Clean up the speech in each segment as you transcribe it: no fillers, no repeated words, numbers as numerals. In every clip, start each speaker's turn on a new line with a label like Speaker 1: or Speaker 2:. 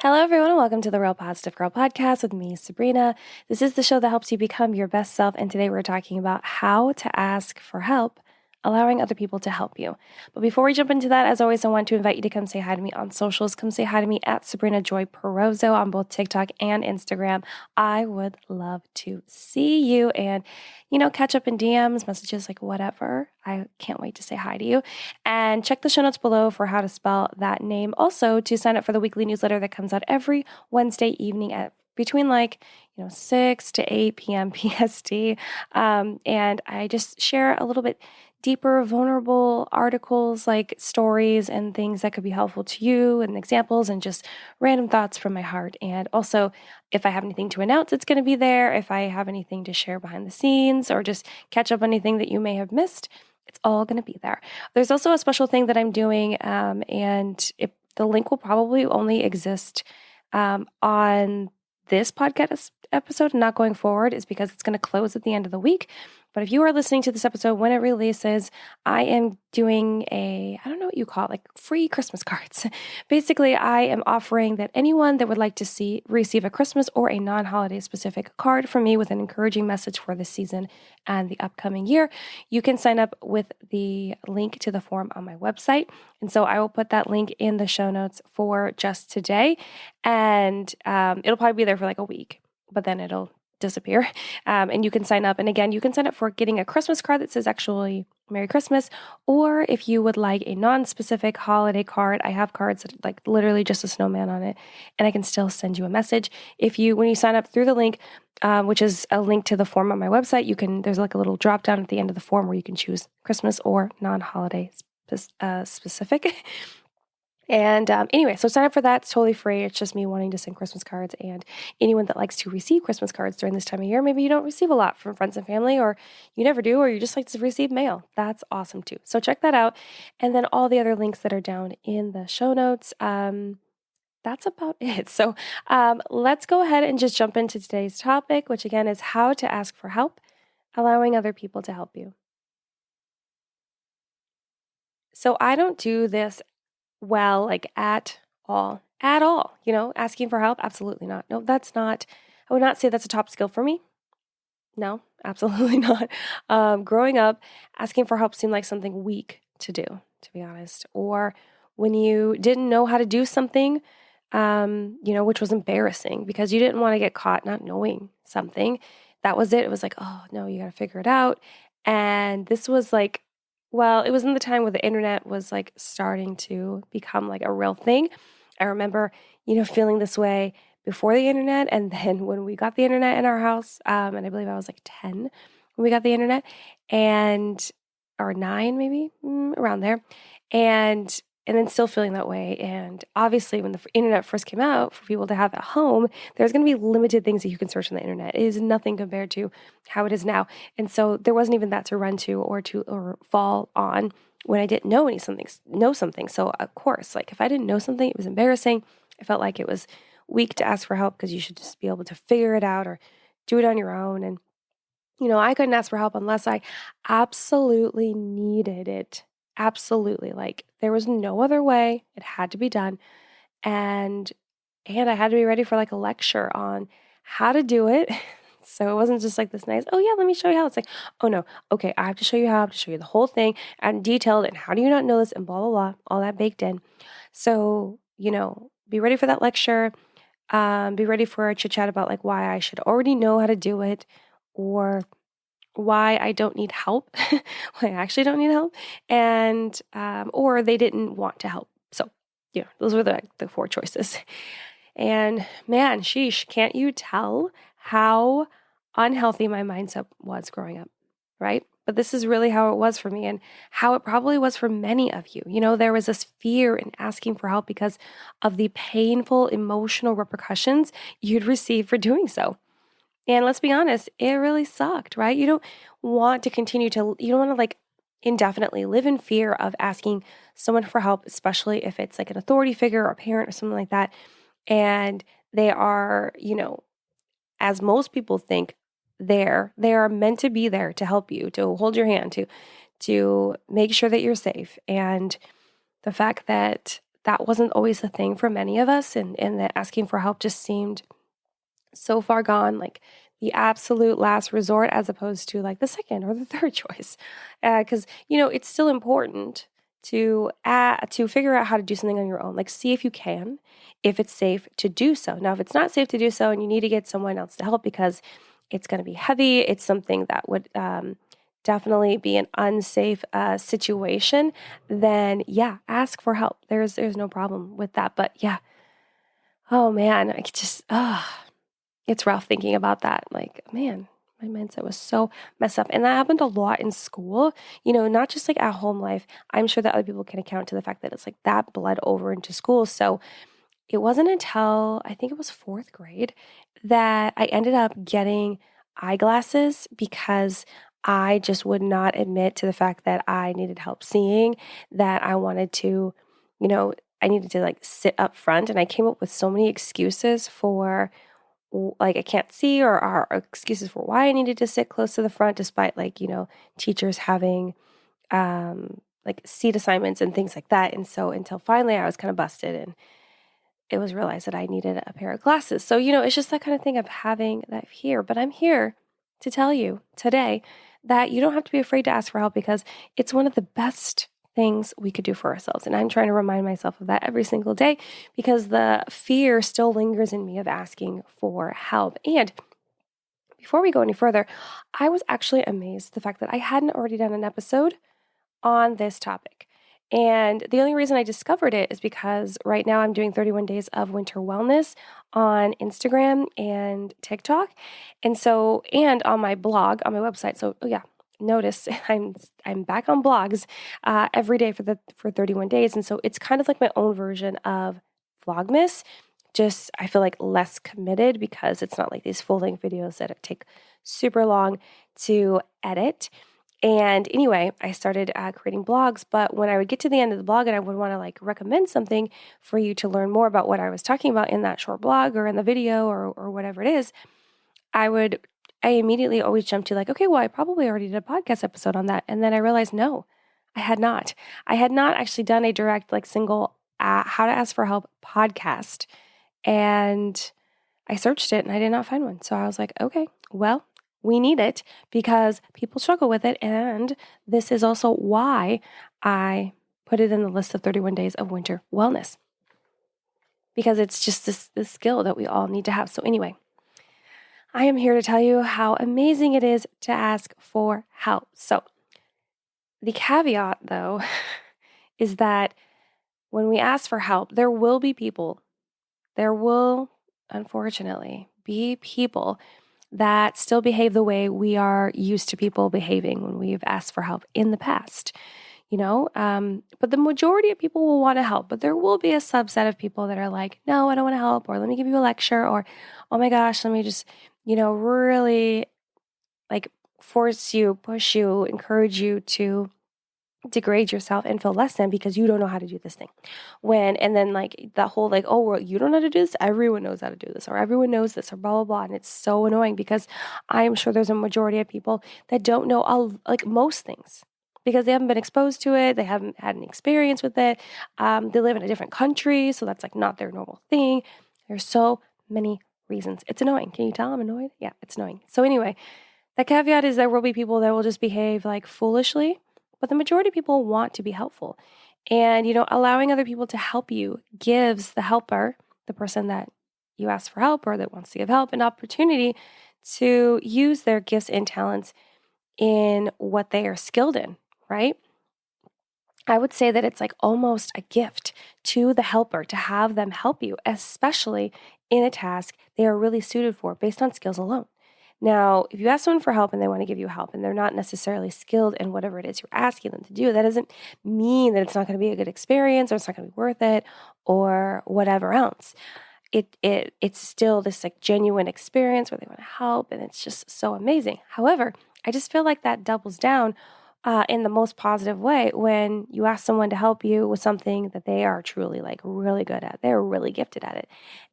Speaker 1: Hello, everyone, and welcome to the Real Positive Girl podcast with me, Sabrina. This is the show that helps you become your best self, and today we're talking about how to ask for help, allowing other people to help you. But before we jump into that, as always, I want to invite you to come say hi to me on socials. Come say hi to me at Sabrina Joy Perozzo on both TikTok and Instagram. I would love to see you and, catch up in DMs, messages, like whatever. I can't wait to say hi to you. And check the show notes below for how to spell that name. Also, to sign up for the weekly newsletter that comes out every Wednesday evening at between 6 to 8 p.m. PST. And I just share a little bit deeper, vulnerable articles, like stories and things that could be helpful to you, and examples and just random thoughts from my heart. And also, if I have anything to announce, it's going to be there. If I have anything to share behind the scenes or just catch up on anything that you may have missed, it's all going to be there. There's also a special thing that I'm doing, and the link will probably only exist on this podcast episode, not going forward, is because it's going to close at the end of the week. But if you are listening to this episode when it releases, I am doing I don't know what you call it, like free Christmas cards. Basically, I am offering that anyone that would like to receive a Christmas or a non-holiday specific card from me with an encouraging message for this season and the upcoming year, you can sign up with the link to the form on my website. And so I will put that link in the show notes for just today. And it'll probably be there for like a week, but then it'll disappear. And you can sign up. And again, you can sign up for getting a Christmas card that says actually Merry Christmas. Or if you would like a non-specific holiday card, I have cards that like literally just a snowman on it, and I can still send you a message. When you sign up through the link, which is a link to the form on my website, there's like a little drop down at the end of the form where you can choose Christmas or non-holiday specific. And anyway, so sign up for that. It's totally free. It's just me wanting to send Christmas cards. And anyone that likes to receive Christmas cards during this time of year, maybe you don't receive a lot from friends and family, or you never do, or you just like to receive mail. That's awesome too. So check that out. And then all the other links that are down in the show notes. That's about it. So let's go ahead and just jump into today's topic, which again is how to ask for help, allowing other people to help you. So I don't do this well, like at all, asking for help. Absolutely not. No, I would not say that's a top skill for me. No, absolutely not. Growing up, asking for help seemed like something weak to do, to be honest. Or when you didn't know how to do something, which was embarrassing because you didn't want to get caught not knowing something. That was it. It was like, oh no, you got to figure it out. And this was like, it was in the time where the internet was like starting to become like a real thing. I remember, feeling this way before the internet. And then when we got the internet in our house, and I believe I was like 10 when we got the internet, or 9 maybe, around there. And then still feeling that way. And obviously, when the internet first came out for people to have at home, there's going to be limited things that you can search on the internet. It is nothing compared to how it is now. And so there wasn't even that to run to or fall on when I didn't know something. So of course, like if I didn't know something, it was embarrassing. I felt like it was weak to ask for help because you should just be able to figure it out or do it on your own. And, I couldn't ask for help unless I absolutely needed it. Absolutely. Like there was no other way. It had to be done. And I had to be ready for like a lecture on how to do it. So it wasn't just like this nice, oh yeah, let me show you how. It's like, oh no, okay, I have to show you how, I have to show you the whole thing and detailed, and how do you not know this, and blah, blah, blah, all that baked in. So, be ready for that lecture. Be ready for a chit chat about like why I should already know how to do it, or why I don't need help, why I actually don't need help, and or they didn't want to help. So, those were the 4 choices. And man, sheesh, can't you tell how unhealthy my mindset was growing up, right? But this is really how it was for me, and how it probably was for many of you. There was this fear in asking for help because of the painful emotional repercussions you'd receive for doing so. And let's be honest, it really sucked, right? You don't want to like indefinitely live in fear of asking someone for help, especially if it's like an authority figure or a parent or something like that. And they are, as most people think, they are meant to be there to help you, to hold your hand, to make sure that you're safe. And the fact that that wasn't always the thing for many of us, and that asking for help just seemed so far gone, like the absolute last resort, as opposed to like the second or the third choice. Because it's still important to figure out how to do something on your own. Like, see if you can, if it's safe to do so. Now, if it's not safe to do so, and you need to get someone else to help because it's going to be heavy, it's something that would definitely be an unsafe situation, then yeah, ask for help. There's no problem with that. But yeah, oh man, I just it's rough thinking about that. Like, man, my mindset was so messed up. And that happened a lot in school, not just like at home life. I'm sure that other people can account to the fact that it's like that bled over into school. So it wasn't until I think it was fourth grade that I ended up getting eyeglasses because I just would not admit to the fact that I needed help seeing, that I wanted to, I needed to like sit up front. And I came up with so many excuses for like I can't see, or excuses for why I needed to sit close to the front, despite like, teachers having like seat assignments and things like that. And so until finally I was kind of busted and it was realized that I needed a pair of glasses. So, it's just that kind of thing of having that fear. But I'm here to tell you today that you don't have to be afraid to ask for help, because it's one of the best things we could do for ourselves. And I'm trying to remind myself of that every single day, because the fear still lingers in me of asking for help. And before we go any further, I was actually amazed the fact that I hadn't already done an episode on this topic. And the only reason I discovered it is because right now I'm doing 31 days of winter wellness on Instagram and TikTok. And so, and on my blog, on my website. So yeah, notice I'm back on blogs every day for 31 days. And so it's kind of like my own version of Vlogmas. Just, I feel like less committed because it's not like these full-length videos that take super long to edit. And anyway, I started creating blogs, but when I would get to the end of the blog and I would want to like recommend something for you to learn more about what I was talking about in that short blog or in the video or whatever it is, I immediately always jump to like, okay, well, I probably already did a podcast episode on that. And then I realized, no, I had not. I had not actually done a direct like single how to ask for help podcast. And I searched it and I did not find one. So I was like, okay, well, we need it because people struggle with it. And this is also why I put it in the list of 31 days of winter wellness, because it's just this skill that we all need to have. So anyway, I am here to tell you how amazing it is to ask for help. So the caveat, though, is that when we ask for help, there will, unfortunately, be people that still behave the way we are used to people behaving when we've asked for help in the past, but the majority of people will want to help, but there will be a subset of people that are like, no, I don't want to help, or let me give you a lecture, or, oh my gosh, let me just, really like force you, push you, encourage you to degrade yourself and feel less than because you don't know how to do this thing. And then like the whole like, oh, well, you don't know how to do this, everyone knows how to do this, or everyone knows this, or blah, blah, blah. And it's so annoying because I am sure there's a majority of people that don't know like most things because they haven't been exposed to it. They haven't had any experience with it. They live in a different country, so that's like not their normal thing. There's so many reasons. It's annoying. Can you tell I'm annoyed? Yeah, it's annoying. So anyway, the caveat is there will be people that will just behave like foolishly, but the majority of people want to be helpful. And, allowing other people to help you gives the helper, the person that you ask for help or that wants to give help, an opportunity to use their gifts and talents in what they are skilled in, right? I would say that it's like almost a gift to the helper to have them help you, especially in a task they are really suited for based on skills alone. Now, if you ask someone for help and they want to give you help and they're not necessarily skilled in whatever it is you're asking them to do, that doesn't mean that it's not going to be a good experience or it's not going to be worth it or whatever else. It's still this like genuine experience where they want to help and it's just so amazing. However, I just feel like that doubles down in the most positive way when you ask someone to help you with something that they are truly like really good at. They're really gifted at it.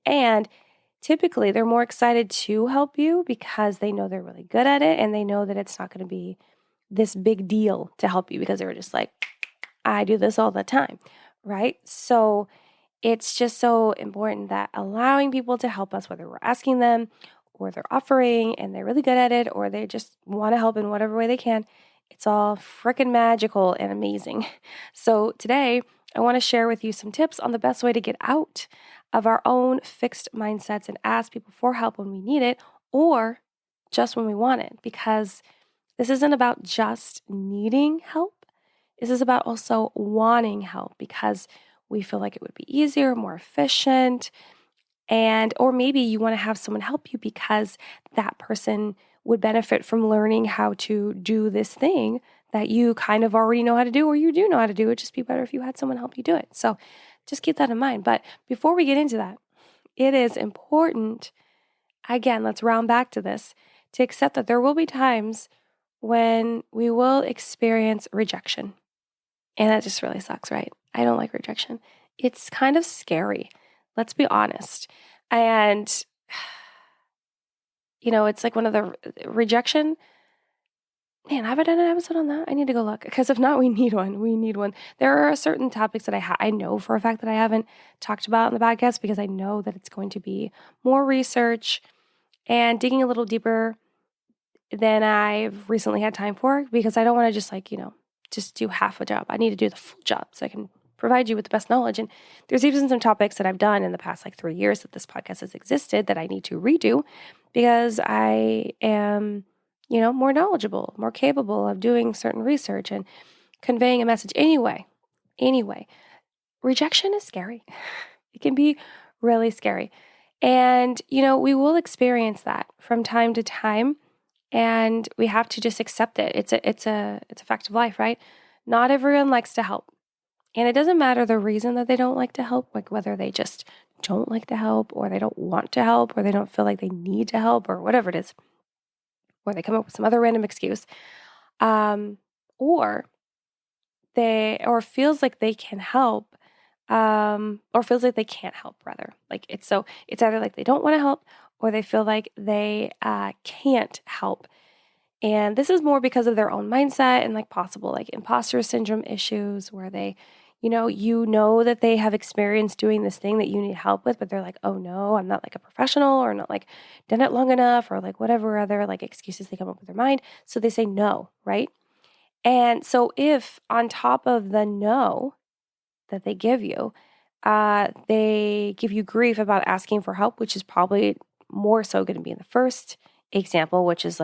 Speaker 1: And typically, they're more excited to help you because they know they're really good at it and they know that it's not going to be this big deal to help you because they're just like, I do this all the time, right? So it's just so important that allowing people to help us, whether we're asking them or they're offering and they're really good at it or they just want to help in whatever way they can, it's all freaking magical and amazing. So today, I want to share with you some tips on the best way to get out of our own fixed mindsets and ask people for help when we need it or just when we want it, because this isn't about just needing help. This is about also wanting help because we feel like it would be easier, more efficient, and or maybe you want to have someone help you because that person would benefit from learning how to do this thing that you kind of already know how to do or you do know how to do. It'd just be better if you had someone help you do it. So just keep that in mind. But before we get into that, it is important, again, let's round back to this, to accept that there will be times when we will experience rejection. And that just really sucks, right? I don't like rejection. It's kind of scary. Let's be honest. And, it's like one of the rejection. Man, have I done an episode on that? I need to go look because if not, we need one. We need one. There are certain topics that I know for a fact that I haven't talked about on the podcast because I know that it's going to be more research and digging a little deeper than I've recently had time for because I don't want to just do half a job. I need to do the full job so I can provide you with the best knowledge. And there's even some topics that I've done in the past 3 years that this podcast has existed that I need to redo because I am, more knowledgeable, more capable of doing certain research and conveying a message. Anyway, rejection is scary. It can be really scary. And, we will experience that from time to time. And we have to just accept it. It's a fact of life, right? Not everyone likes to help. And it doesn't matter the reason that they don't like to help, like whether they just don't like to help or they don't want to help or they don't feel like they need to help or whatever it is, or they come up with some other random excuse, or feels like they can help, or feels like they can't help rather. It's either like they don't want to help or they feel like they can't help. And this is more because of their own mindset and possible imposter syndrome issues where they, that they have experience doing this thing that you need help with, but they're like, oh no, I'm not a professional or not done it long enough or whatever other excuses they come up with their mind. So they say no, right? And so if on top of the no that they give you, they give you grief about asking for help, which is probably more so going to be in the first example, which is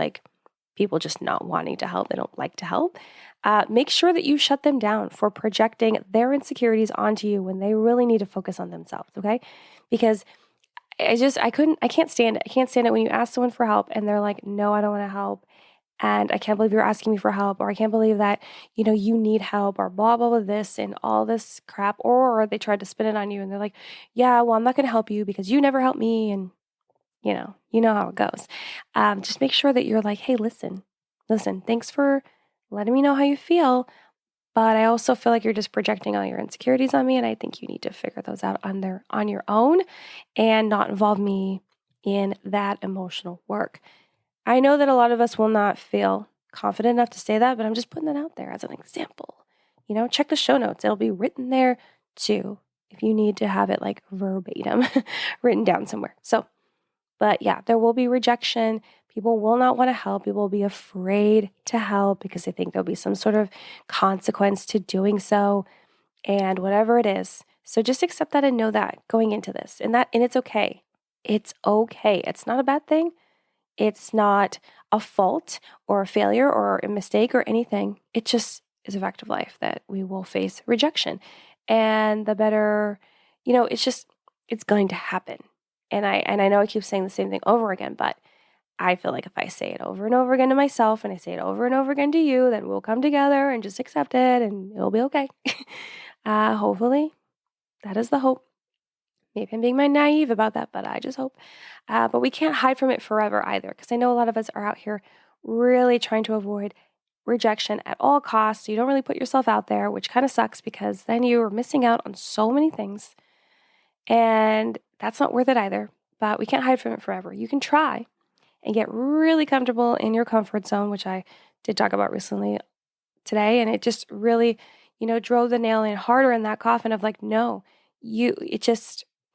Speaker 1: people just not wanting to help. They don't like to help. Make sure that you shut them down for projecting their insecurities onto you when they really need to focus on themselves, okay? Because I can't stand it. I can't stand it when you ask someone for help and they're like, no, I don't want to help. And I can't believe you're asking me for help, or I can't believe that, you need help, or blah, blah, blah, this and all this crap. Or they tried to spin it on you and they're like, yeah, well, I'm not going to help you because you never helped me. And, you know how it goes. Just make sure that you're like, hey, listen, thanks for letting me know how you feel. But I also feel like you're just projecting all your insecurities on me. And I think you need to figure those out on your own and not involve me in that emotional work. I know that a lot of us will not feel confident enough to say that, but I'm just putting that out there as an example. Check the show notes. It'll be written there too, if you need to have it verbatim written down somewhere. So, but yeah, there will be rejection. People will not want to help. People will be afraid to help because they think there'll be some sort of consequence to doing so and whatever it is. So just accept that and know that going into this and it's okay. It's okay. It's not a bad thing. It's not a fault or a failure or a mistake or anything. It just is a fact of life that we will face rejection. And the better, it's going to happen. And I know I keep saying the same thing over again, but I feel like if I say it over and over again to myself and I say it over and over again to you, then we'll come together and just accept it and it'll be okay. Hopefully, that is the hope. Maybe I'm being naive about that, but I just hope. But we can't hide from it forever either, because I know a lot of us are out here really trying to avoid rejection at all costs. So you don't really put yourself out there, which kind of sucks because then you are missing out on so many things. And that's not worth it either. But we can't hide from it forever. You can try and get really comfortable in your comfort zone, which I did talk about recently today. And it just really, drove the nail in harder in that coffin of like, no, you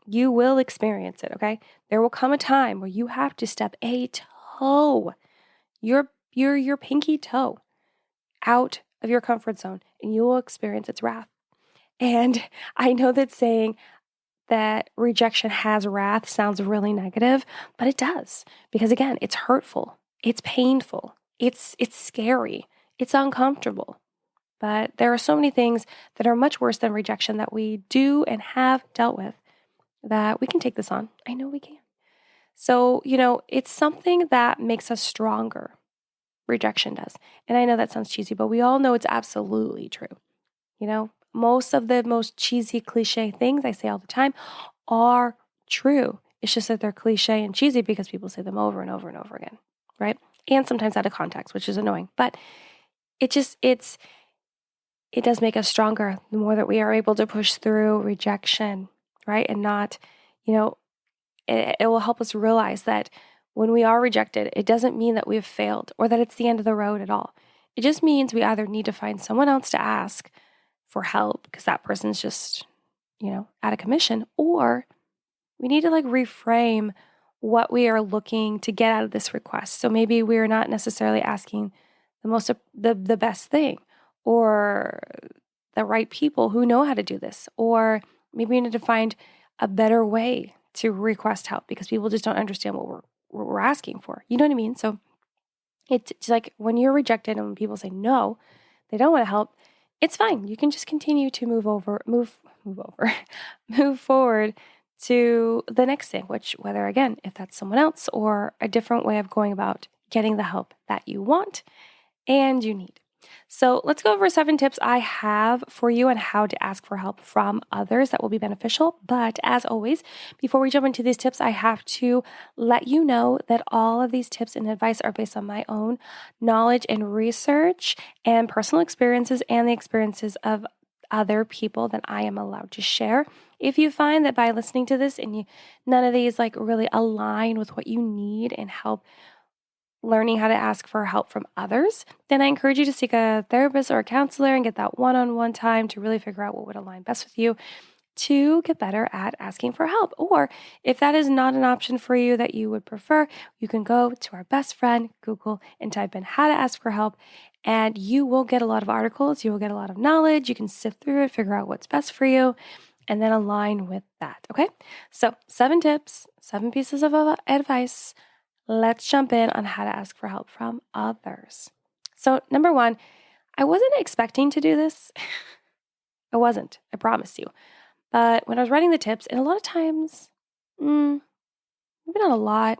Speaker 1: will experience it, okay? There will come a time where you have to step a toe, your pinky toe out of your comfort zone, and you will experience its wrath. And I know that saying that rejection has wrath sounds really negative, but it does. Because again, it's hurtful, it's painful, it's scary, it's uncomfortable. But there are so many things that are much worse than rejection that we do and have dealt with that we can take this on. I know we can. So, it's something that makes us stronger. Rejection does. And I know that sounds cheesy, but we all know it's absolutely true. Most of the most cheesy cliche things I say all the time are true. It's just that they're cliche and cheesy because people say them over and over and over again, right? And sometimes out of context, which is annoying. But it does make us stronger the more that we are able to push through rejection, right? And not, it will help us realize that when we are rejected, it doesn't mean that we've failed or that it's the end of the road at all. It just means we either need to find someone else to ask for help because that person's just, out of commission, or we need to reframe what we are looking to get out of this request. So maybe we're not necessarily asking the best thing or the right people who know how to do this, or maybe we need to find a better way to request help because people just don't understand what we're asking for. You know what I mean? So it's like when you're rejected and when people say no, they don't want to help, it's fine. You can just continue to move forward to the next thing, which whether, again, if that's someone else or a different way of going about getting the help that you want and you need. So let's go over 7 tips I have for you on how to ask for help from others that will be beneficial. But as always, before we jump into these tips, I have to let you know that all of these tips and advice are based on my own knowledge and research and personal experiences and the experiences of other people that I am allowed to share. If you find that by listening to this and none of these really align with what you need and help learning how to ask for help from others, then I encourage you to seek a therapist or a counselor and get that one-on-one time to really figure out what would align best with you to get better at asking for help. Or if that is not an option for you that you would prefer, you can go to our best friend, Google, and type in how to ask for help, and you will get a lot of articles, you will get a lot of knowledge, you can sift through it, figure out what's best for you, and then align with that, okay? So 7 tips, 7 pieces of advice. Let's jump in on how to ask for help from others. So number 1, I wasn't expecting to do this. I wasn't, I promise you. But when I was writing the tips, and a lot of times, maybe not a lot,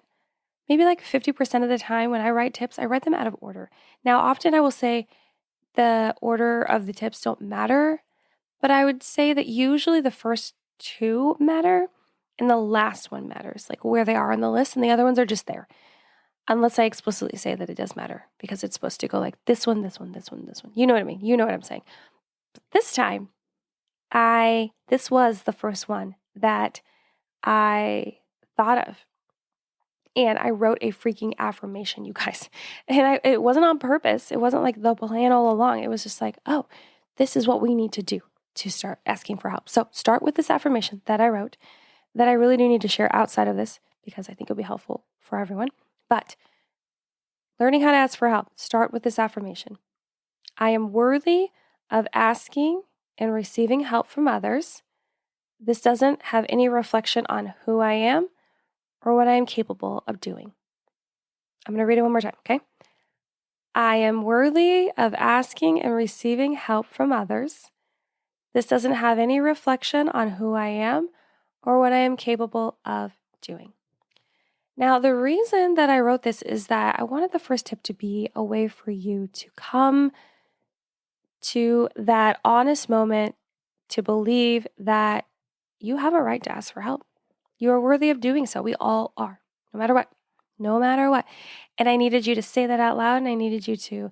Speaker 1: maybe 50% of the time when I write tips, I write them out of order. Now, often I will say the order of the tips don't matter, but I would say that usually the first 2 matter and the last one matters, where they are on the list, and the other ones are just there. Unless I explicitly say that it does matter, because it's supposed to go like this one, this one, this one, this one. You know what I mean? You know what I'm saying. But this time, this was the first one that I thought of. And I wrote a freaking affirmation, you guys. And it wasn't on purpose. It wasn't the plan all along. It was just oh, this is what we need to do to start asking for help. So start with this affirmation that I wrote that I really do need to share outside of this because I think it'll be helpful for everyone. But learning how to ask for help, start with this affirmation. I am worthy of asking and receiving help from others. This doesn't have any reflection on who I am or what I am capable of doing. I'm going to read it one more time, okay? I am worthy of asking and receiving help from others. This doesn't have any reflection on who I am or what I am capable of doing. Now, the reason that I wrote this is that I wanted the first tip to be a way for you to come to that honest moment to believe that you have a right to ask for help. You are worthy of doing so. We all are, no matter what. No matter what. And I needed you to say that out loud, and I needed you to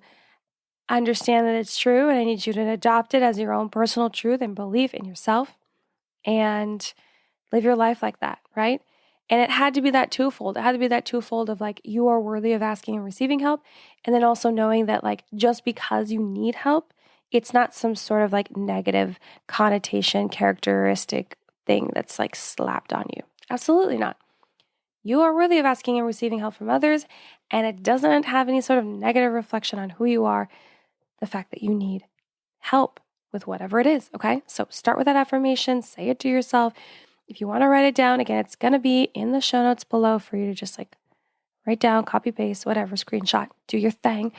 Speaker 1: understand that it's true, and I need you to adopt it as your own personal truth and belief in yourself and live your life like that, right? And it had to be that twofold. It had to be that twofold of you are worthy of asking and receiving help, and then also knowing that just because you need help, It's not some sort of like negative connotation, characteristic thing that's like slapped on you. Absolutely not. You are worthy of asking and receiving help from others, and it doesn't have any sort of negative reflection on who you are, the fact that you need help with whatever it is, okay? So start with that affirmation, say it to yourself. If you want to write it down, again, it's going to be in the show notes below for you to just like write down, copy, paste, whatever, screenshot, do your thing.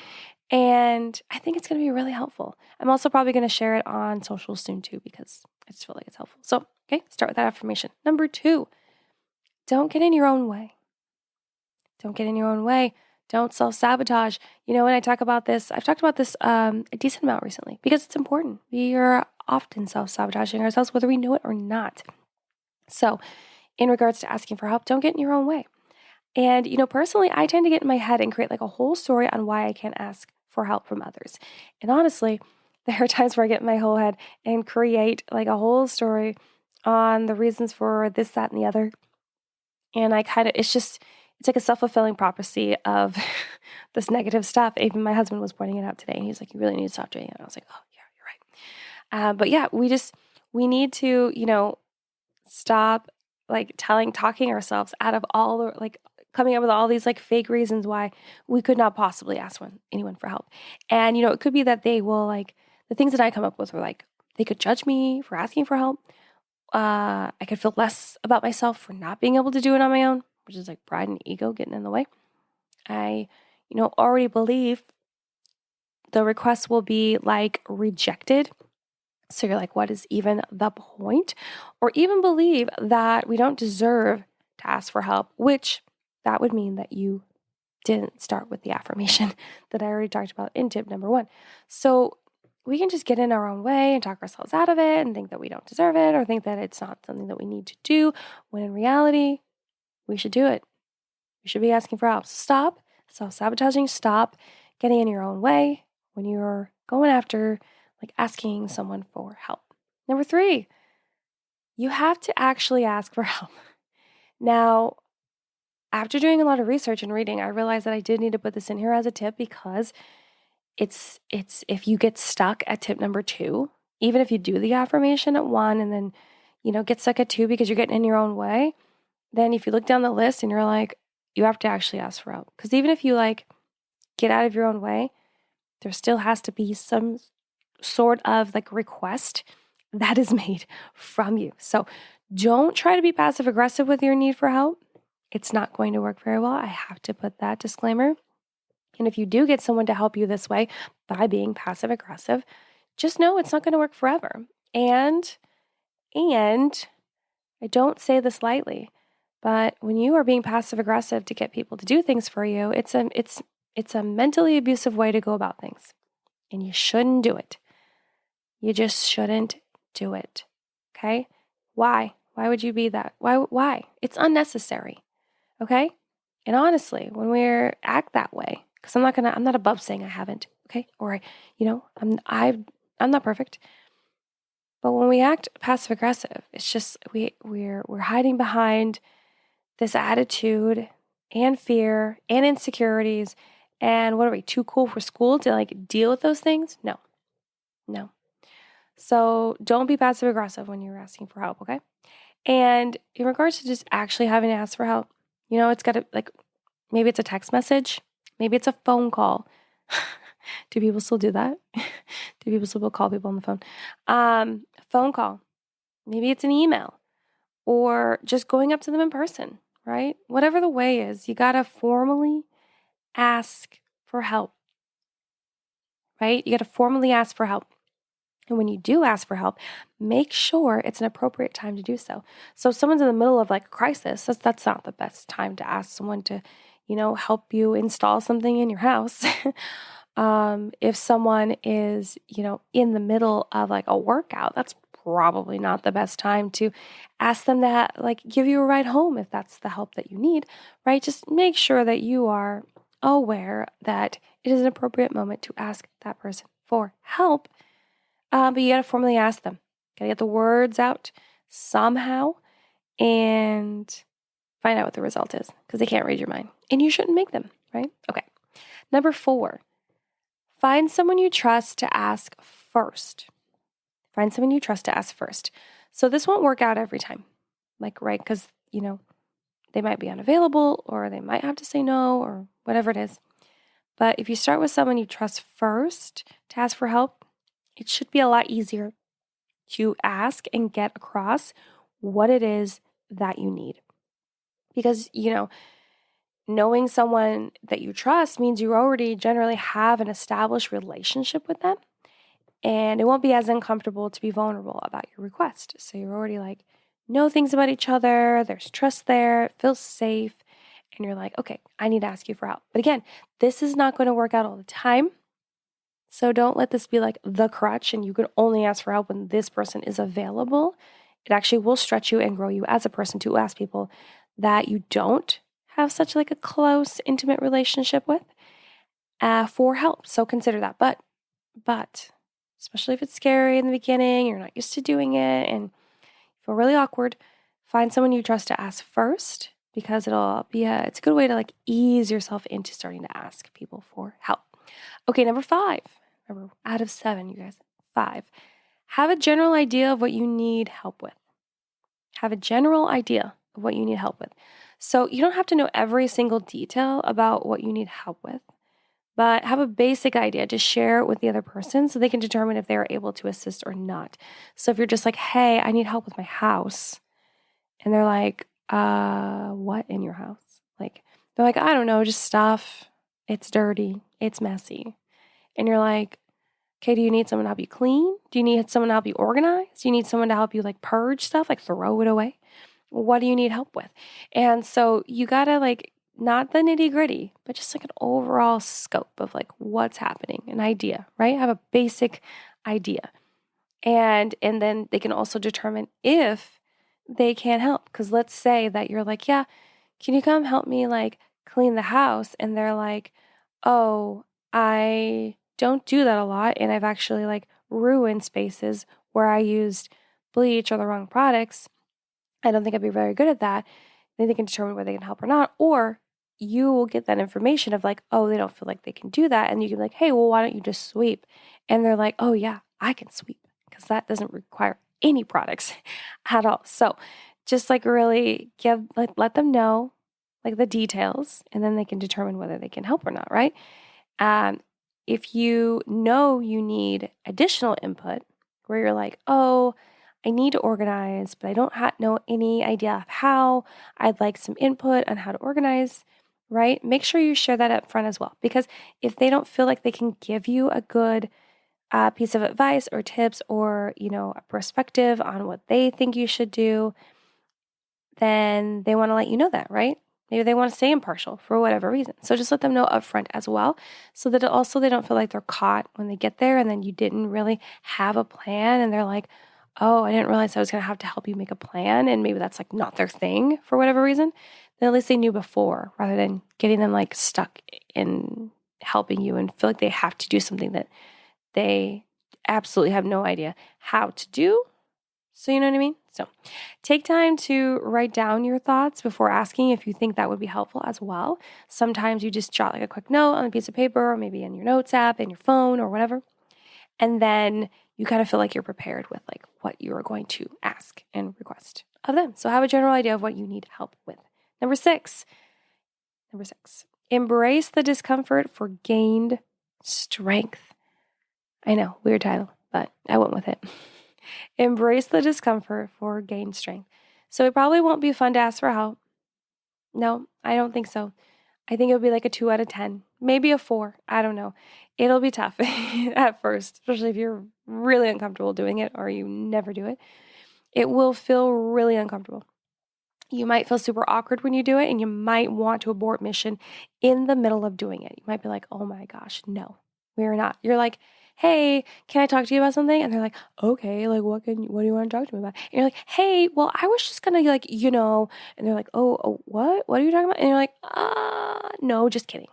Speaker 1: And I think it's going to be really helpful. I'm also probably going to share it on social soon too, because I just feel like it's helpful. So, okay, start with that affirmation. Number 2, don't get in your own way. Don't get in your own way. Don't self-sabotage. You know, when I talk about this, I've talked about this a decent amount recently because it's important. We are often self-sabotaging ourselves, whether we know it or not. So in regards to asking for help, don't get in your own way. And, you know, personally, I tend to get in my head and create like a whole story on why I can't ask for help from others. And honestly, there are times where I get in my whole head and create like a whole story on the reasons for this, that, and the other. And I kind of, it's like a self-fulfilling prophecy of this negative stuff. Even my husband was pointing it out today. And he's like, you really need to stop doing it. And I was like, oh, yeah, you're right. But yeah, we need to, you know, stop like talking ourselves out of all the, like coming up with all these like fake reasons why we could not possibly ask anyone for help. And, you know, it could be that they will like, the things that I come up with were like, they could judge me for asking for help. I could feel less about myself for not being able to do it on my own, which is like pride and ego getting in the way. I, you know, already believe the request will be like rejected. So you're like, what is even the point? Or even believe that we don't deserve to ask for help, which that would mean that you didn't start with the affirmation that I already talked about in tip number 1. So we can just get in our own way and talk ourselves out of it and think that we don't deserve it or think that it's not something that we need to do, when in reality, we should do it. We should be asking for help. So stop self-sabotaging. Stop getting in your own way when you're going after, like asking someone for help. Number 3, you have to actually ask for help. Now, after doing a lot of research and reading, I realized that I did need to put this in here as a tip because it's if you get stuck at tip number 2, even if you do the affirmation at 1 and then, you know, get stuck at 2 because you're getting in your own way, then if you look down the list and you're like, you have to actually ask for help. Because even if you like get out of your own way, there still has to be some sort of like request that is made from you. So don't try to be passive aggressive with your need for help. It's not going to work very well. I have to put that disclaimer. And if you do get someone to help you this way by being passive aggressive, just know it's not going to work forever. And I don't say this lightly, but when you are being passive aggressive to get people to do things for you, it's a mentally abusive way to go about things. And you shouldn't do it. You just shouldn't do it. Okay? Why? Why would you be that? Why? It's unnecessary. Okay? And honestly, when we act that way, because I'm not above saying I haven't, okay? Or I'm not perfect. But when we act passive aggressive, it's just we're hiding behind this attitude and fear and insecurities. And what are we, too cool for school to like deal with those things? No. So don't be passive aggressive when you're asking for help, okay? And in regards to just actually having to ask for help, you know, it's got to like, maybe it's a text message, maybe it's a phone call. Do people still do that? Do people still call people on the phone? Phone call. Maybe it's an email or just going up to them in person, right? Whatever the way is, you got to formally ask for help, right? You got to formally ask for help. And when you do ask for help, make sure it's an appropriate time to do so. So if someone's in the middle of like a crisis, that's not the best time to ask someone to, you know, help you install something in your house. If someone is, you know, in the middle of like a workout, that's probably not the best time to ask them that, like give you a ride home if that's the help that you need, right? Just make sure that you are aware that it is an appropriate moment to ask that person for help. But you got to formally ask them. Got to get the words out somehow and find out what the result is because they can't read your mind. And you shouldn't make them, right? Okay. Number 4, find someone you trust to ask first. Find someone you trust to ask first. So this won't work out every time. Like, right, because, they might be unavailable or they might have to say no or whatever it is. But if you start with someone you trust first to ask for help, it should be a lot easier to ask and get across what it is that you need. Because, knowing someone that you trust means you already generally have an established relationship with them. And it won't be as uncomfortable to be vulnerable about your request. So you're already know things about each other. There's trust there. It feels safe. And you're like, okay, I need to ask you for help. But again, this is not going to work out all the time. So don't let this be like the crutch and you can only ask for help when this person is available. It actually will stretch you and grow you as a person to ask people that you don't have such a close, intimate relationship with for help. So consider that. But especially if it's scary in the beginning, you're not used to doing it and feel really awkward, find someone you trust to ask first because it's a good way to ease yourself into starting to ask people for help. Okay, number 5. Remember, out of 7, you guys. 5. Have a general idea of what you need help with. Have a general idea of what you need help with. So you don't have to know every single detail about what you need help with, but have a basic idea to share with the other person so they can determine if they are able to assist or not. So if you're just hey, I need help with my house, and they're like, what in your house? They're like, I don't know, just stuff. It's dirty. It's messy. And you're like, okay, do you need someone to help you clean? Do you need someone to help you organize? Do you need someone to help you purge stuff, throw it away? What do you need help with? And so you gotta not the nitty gritty, but just an overall scope of what's happening, an idea, right? Have a basic idea. And then they can also determine if they can help. Because let's say that you're yeah, can you come help me clean the house? And they're like, oh, I don't do that a lot. And I've actually ruined spaces where I used bleach or the wrong products. I don't think I'd be very good at that. Then they can determine whether they can help or not. Or you will get that information of oh, they don't feel like they can do that. And you can be hey, well, why don't you just sweep? And they're like, oh yeah, I can sweep because that doesn't require any products at all. So just really let them know the details, and then they can determine whether they can help or not, right? If you know you need additional input where you're oh, I need to organize, but I don't know any idea of how. I'd like some input on how to organize, right? Make sure you share that up front as well, because if they don't feel like they can give you a good piece of advice or tips or, a perspective on what they think you should do, then they want to let you know that, right? Maybe they want to stay impartial for whatever reason. So just let them know upfront as well, so that also they don't feel like they're caught when they get there and then you didn't really have a plan and they're like, oh, I didn't realize I was going to have to help you make a plan, and maybe that's not their thing for whatever reason. Then at least they knew before, rather than getting them stuck in helping you and feel like they have to do something that they absolutely have no idea how to do. So you know what I mean? So take time to write down your thoughts before asking if you think that would be helpful as well. Sometimes you just jot a quick note on a piece of paper or maybe in your notes app, in your phone or whatever. And then you kind of feel like you're prepared with what you are going to ask and request of them. So have a general idea of what you need help with. Number six, embrace the discomfort for gained strength. I know, weird title, but I went with it. Embrace the discomfort for gained strength. So it probably won't be fun to ask for help. No, I don't think so. I think it'll be a 2 out of 10, maybe a 4. I don't know. It'll be tough at first, especially if you're really uncomfortable doing it or you never do it. It will feel really uncomfortable. You might feel super awkward when you do it, and you might want to abort mission in the middle of doing it. You might be like, oh my gosh, no, we're not. You're like, hey, can I talk to you about something? And they're like, okay, what do you want to talk to me about? And you're like, hey, well, I was just gonna and they're like, oh, what? What are you talking about? And you're like, no, just kidding.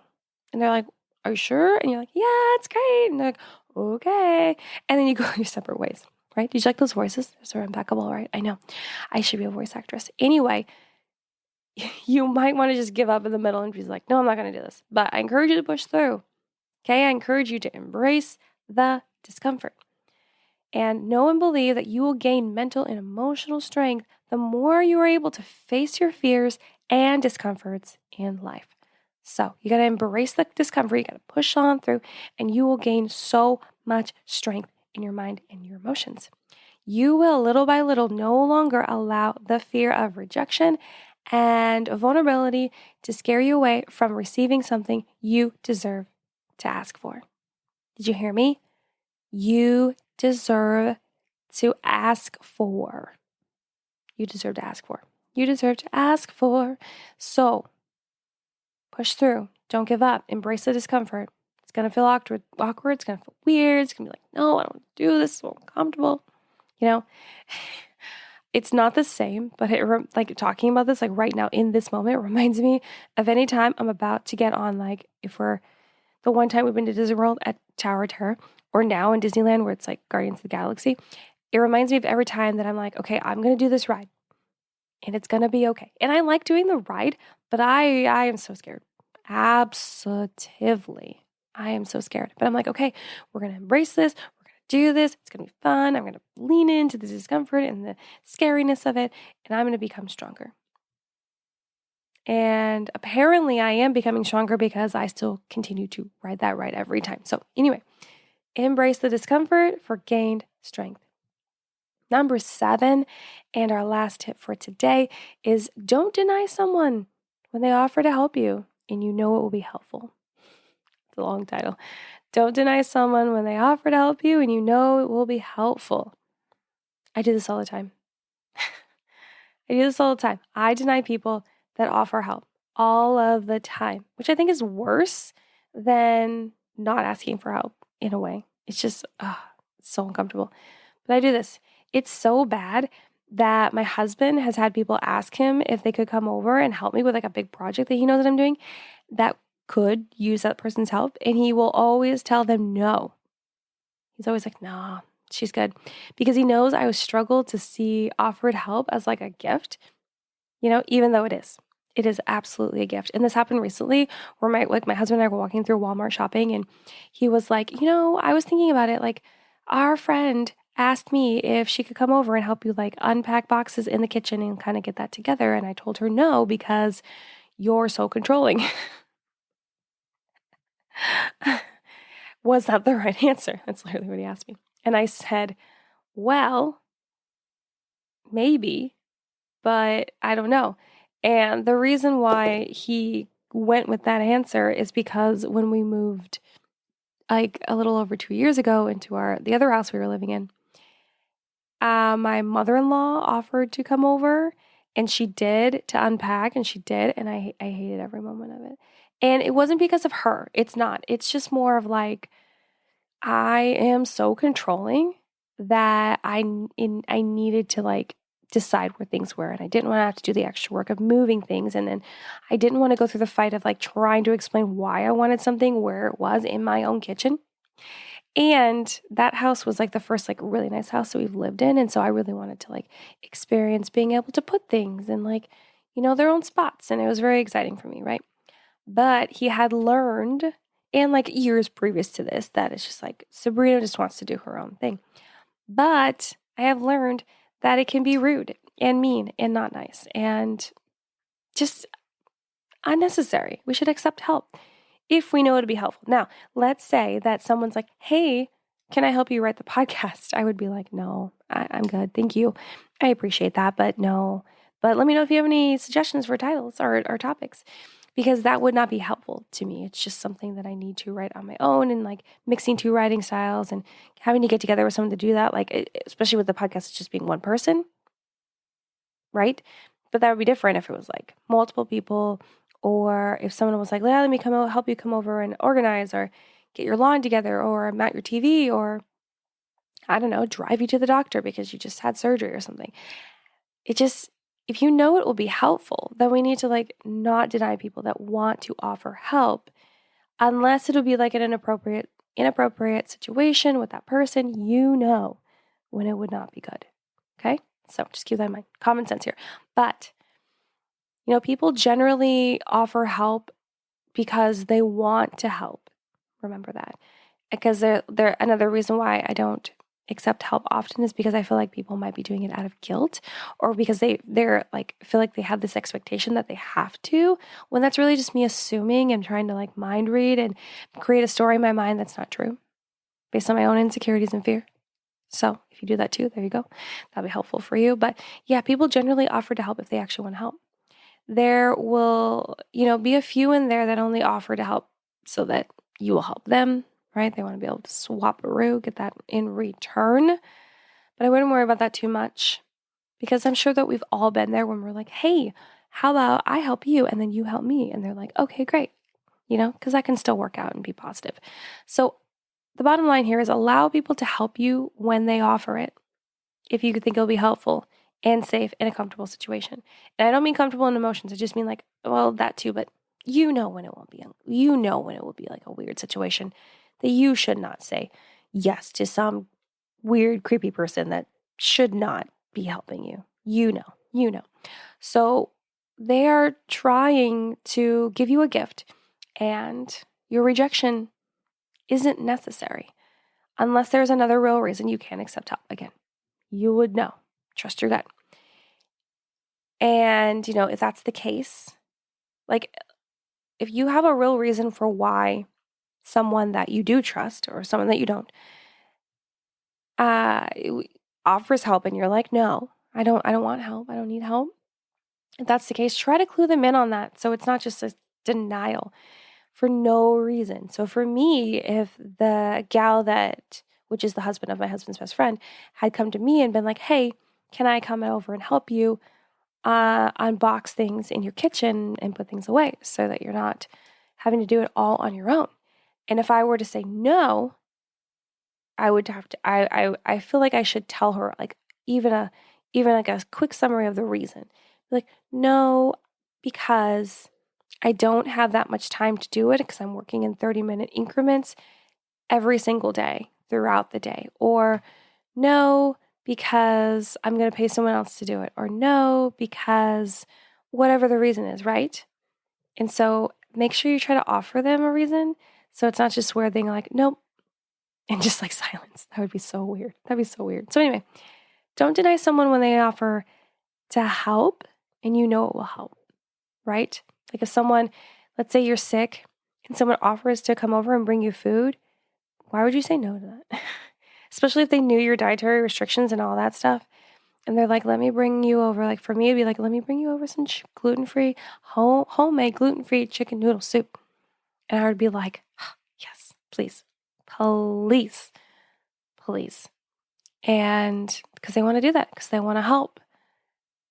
Speaker 1: And they're like, are you sure? And you're like, yeah, it's great. And they're like, okay. And then you go your separate ways, right? Did you like those voices? They're impeccable, right? I know. I should be a voice actress. Anyway, you might want to just give up in the middle and be like, no, I'm not going to do this. But I encourage you to push through. Okay? I encourage you to embrace the discomfort. And know and believe that you will gain mental and emotional strength the more you are able to face your fears and discomforts in life. So you got to embrace the discomfort, you got to push on through, and you will gain so much strength in your mind and your emotions. You will little by little no longer allow the fear of rejection and vulnerability to scare you away from receiving something you deserve to ask for. Did you hear me? You deserve to ask for. You deserve to ask for. You deserve to ask for. So push through. Don't give up. Embrace the discomfort. It's going to feel awkward. It's going to feel weird. It's going to be like, no, I don't want to do this. It's so uncomfortable. You know, it's not the same, but like talking about this, like right now in this moment, it reminds me of any time I'm about to get on, like if we're the one time we've been to Disney World at Tower of Terror, or now in Disneyland where it's like Guardians of the Galaxy. It reminds me of every time that I'm like, okay, I'm going to do this ride and it's going to be okay. And I like doing the ride, but I am so scared. Absolutely. I am so scared. But I'm like, okay, we're going to embrace this. We're going to do this. It's going to be fun. I'm going to lean into the discomfort and the scariness of it, and I'm going to become stronger. And apparently I am becoming stronger because I still continue to ride that ride every time. So anyway, embrace the discomfort for gained strength. Number 7, and our last tip for today, is don't deny someone when they offer to help you and you know it will be helpful. It's a long title. Don't deny someone when they offer to help you and you know it will be helpful. I do this all the time. I deny people that offer help all of the time, which I think is worse than not asking for help in a way. It's just, it's so uncomfortable. But I do this. It's so bad that my husband has had people ask him if they could come over and help me with like a big project that he knows that I'm doing that could use that person's help. And he will always tell them no. He's always like, nah, she's good. Because he knows I struggle to see offered help as like a gift, even though it is. It is absolutely a gift. And this happened recently where my husband and I were walking through Walmart shopping and he was like, I was thinking about it. Like our friend asked me if she could come over and help you like unpack boxes in the kitchen and kind of get that together. And I told her no, because you're so controlling. Was that the right answer? That's literally what he asked me. And I said, well, maybe, but I don't know. And the reason why he went with that answer is because when we moved like a little over 2 years ago into the other house we were living in, my mother-in-law offered to come over and she did, to unpack, and she did, and I hated every moment of it. And it wasn't because of her. It's not. It's just more of like, I am so controlling that I needed to like decide where things were, and I didn't want to have to do the extra work of moving things, and then I didn't want to go through the fight of like trying to explain why I wanted something where it was in my own kitchen. And that house was like the first like really nice house that we've lived in, and so I really wanted to like experience being able to put things in like their own spots, and it was very exciting for me, right? But he had learned, and like years previous to this, that it's just like Sabrina just wants to do her own thing. But I have learned that it can be rude and mean and not nice and just unnecessary. We should accept help if we know it'll be helpful. Now, let's say that someone's like, hey, can I help you write the podcast? I would be like, no, I'm good. Thank you. I appreciate that, but no. But let me know if you have any suggestions for titles or topics, because that would not be helpful to me. It's just something that I need to write on my own, and like mixing two writing styles and having to get together with someone to do that, like especially with the podcast just being one person, right? But that would be different if it was like multiple people, or if someone was like, let me help you come over and organize or get your lawn together or mount your TV or, I don't know, drive you to the doctor because you just had surgery or something. If you know it will be helpful, then we need to like not deny people that want to offer help, unless it'll be like an inappropriate situation with that person, when it would not be good. Okay? So just keep that in mind. Common sense here. But, people generally offer help because they want to help. Remember that. Because they're another reason why I don't accept help often is because I feel like people might be doing it out of guilt, or because they're like feel like they have this expectation that they have to, when that's really just me assuming and trying to like mind read and create a story in my mind that's not true based on my own insecurities and fear. So if you do that too, there you go. That'll be helpful for you. But yeah, people generally offer to help if they actually want to help. There will, be a few in there that only offer to help so that you will help them, right? They want to be able to swap-a-roo, get that in return. But I wouldn't worry about that too much, because I'm sure that we've all been there when we're like, hey, how about I help you and then you help me? And they're like, okay, great. Because that can still work out and be positive. So the bottom line here is allow people to help you when they offer it, if you think it'll be helpful and safe in a comfortable situation. And I don't mean comfortable in emotions. I just mean like, well, that too, but when it won't be, when it will be like a weird situation that you should not say yes to some weird, creepy person that should not be helping you. You know. So they are trying to give you a gift, and your rejection isn't necessary unless there's another real reason you can't accept help. Again, you would know. Trust your gut. And, if that's the case, like if you have a real reason for why someone that you do trust or someone that you don't offers help and you're like, no, I don't want help. I don't need help. If that's the case, try to clue them in on that. So it's not just a denial for no reason. So for me, if the gal which is the husband of my husband's best friend, had come to me and been like, hey, can I come over and help you unbox things in your kitchen and put things away so that you're not having to do it all on your own? And if I were to say no, I would have to, I feel like I should tell her like even like a quick summary of the reason. Like, no, because I don't have that much time to do it because I'm working in 30-minute increments every single day throughout the day. Or no, because I'm going to pay someone else to do it. Or no, because whatever the reason is, right? And so make sure you try to offer them a reason. So it's not just weird thing like, nope, and just like silence. That would be so weird. That'd be so weird. So anyway, don't deny someone when they offer to help and it will help, right? Like if someone, let's say you're sick and someone offers to come over and bring you food, why would you say no to that? Especially if they knew your dietary restrictions and all that stuff. And they're like, let me bring you over. Like for me, it'd be like, let me bring you over some gluten-free, homemade gluten-free chicken noodle soup. And I would be like, oh, yes, please. And because they want to do that, because they want to help.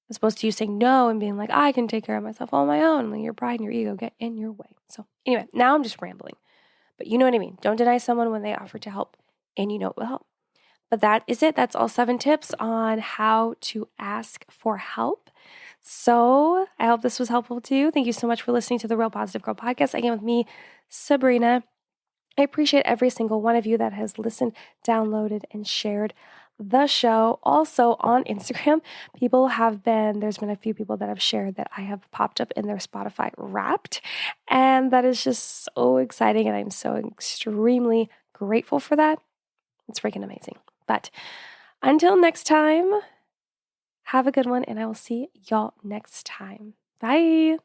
Speaker 1: As opposed to you saying no and being like, I can take care of myself on my own. Like your pride and your ego get in your way. So anyway, now I'm just rambling. But you know what I mean. Don't deny someone when they offer to help and it will help. But that is it. That's all 7 tips on how to ask for help. So I hope this was helpful to you. Thank you so much for listening to the Real Positive Girl podcast. Again, with me, Sabrina. I appreciate every single one of you that has listened, downloaded, and shared the show. Also on Instagram, there's been a few people that have shared that I have popped up in their Spotify Wrapped. And that is just so exciting. And I'm so extremely grateful for that. It's freaking amazing. But until next time, have a good one. And I will see y'all next time. Bye.